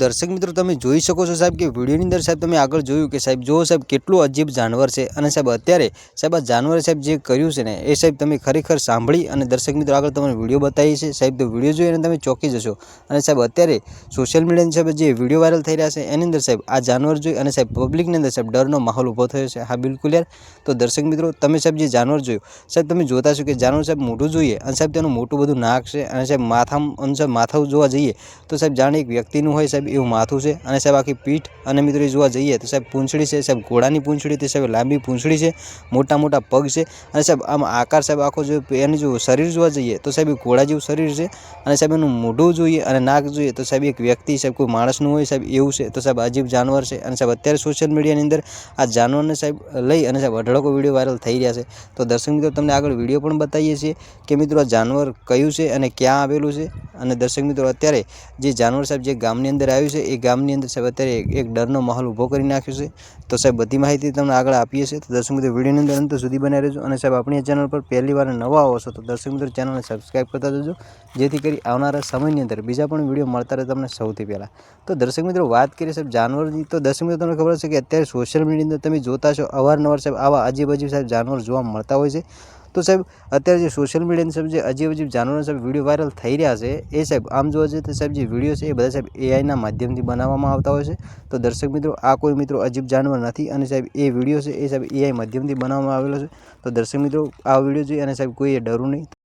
દર્શક મિત્રો તમે જોઈ શકો છો સાહેબ કે વિડીયોની અંદર સાહેબ તમે આગળ જોયું કે સાહેબ જો સાહેબ કેટલું અજીબ જાનવર છે અને સાહેબ અત્યારે સાહેબ આ જાનવરે સાહેબ જે કર્યું છે ને એ સાહેબ તમે ખરેખર સાંભળી અને દર્શક મિત્રો આગળ તમને વિડીયો બતાવીએ છીએ સાહેબ તો વિડીયો જોઈને તમે ચોંકી જશો અને સાહેબ અત્યારે સોશિયલ મીડિયાની સાહેબ જે વિડીયો વાયરલ થઈ રહ્યા છે એની અંદર સાહેબ આ જાનવર જોઈ અને સાહેબ પબ્લિકની અંદર સાહેબ ડરનો માહોલ ઊભો થયો છે। હા બિલકુલ યાર તો દર્શક મિત્રો તમે સાહેબ જે જાનવર જોયું સાહેબ તમે જોતા છો કે જાનવર સાહેબ મોઢું જોઈએ અને સાહેબ તેનું મોટું બધું નાક છે અને સાહેબ માથું જોવા જઈએ તો સાહેબ જાણે એક વ્યક્તિનું હોય સાહેબ એવું માથું છે અને સાહેબ આખી પીઠ અને મિત્રો જોવા જઈએ તો સાહેબ પૂંછડી છે સાહેબ ઘોડાની પૂંછડી તે સાહેબ લાંબી પૂંછડી છે મોટા મોટા પગ છે અને સાહેબ આમ આકાર સાહેબ આખો જો એની જો શરીર જોવા જઈએ તો સાહેબ ઘોડા જેવું શરીર છે અને સાહેબ એનું મોઢું જોઈએ અને નાક જોઈએ તો સાહેબ એક વ્યક્તિ સાહેબ કોઈ માણસનું હોય સાહેબ એવું છે તો સાહેબ અજીબ જાનવર છે અને સાહેબ અત્યારે સોશિયલ મીડિયાની અંદર આ જાનવરને સાહેબ લઈ અને સાહેબ અઢળકો વિડીયો વાયરલ થઈ રહ્યા છે। તો દર્શક મિત્રો તમને આગળ વિડીયો પણ બતાવીએ છીએ કે મિત્રો આ જાનવર કયું છે અને ક્યાં આવેલું છે અને દર્શક મિત્રો અત્યારે જે જાનવર સાહેબ જે ગામની અંદર આવ્યું છે એ ગામની અંદર સાહેબ અત્યારે એક ડરનો માહોલ ઊભો કરી નાખ્યો છે। તો સાહેબ બધી માહિતી તમને આગળ આપીએ છીએ તો દર્શક મિત્રો વિડીયોની અંદર અંત સુધી બનાવી રહેજો અને સાહેબ આપણી ચેનલ પર પહેલી વાર નવા આવો છો તો દર્શક મિત્રો ચેનલને સબસ્ક્રાઈબ કરતા જજો જેથી કરી આવનારા સમયની અંદર બીજા પણ વિડીયો મળતા રહે તમને સૌથી પહેલાં। તો દર્શક મિત્રો વાત કરીએ સાહેબ જાનવરની તો દર્શક મિત્રો તમને ખબર છે કે અત્યારે સોશિયલ મીડિયાની અંદર તમે જોતા છો અવારનવાર સાહેબ આવા અજીબ સાહેબ જાનવર જોવા મળતા હોય છે। તો સાહેબ અત્યારે જે સોશિયલ મીડિયાની સાહેબ જે અજીબ જાનવરના સાહેબ વિડીયો વાયરલ થઈ રહ્યા છે એ સાહેબ આમ જોવા જઈએ તો સાહેબ જે વિડીયો છે એ બધા સાહેબ એઆઈના માધ્યમથી બનાવવામાં આવતા હોય છે। તો દર્શક મિત્રો આ કોઈ મિત્રો અજીબ જાનવર નથી અને સાહેબ એ વિડીયો છે એ સાહેબ એઆઈ માધ્યમથી બનાવવામાં આવેલો છે। તો દર્શક મિત્રો આ વિડીયો જોઈ અને સાહેબ કોઈએ ડરવું નહીં।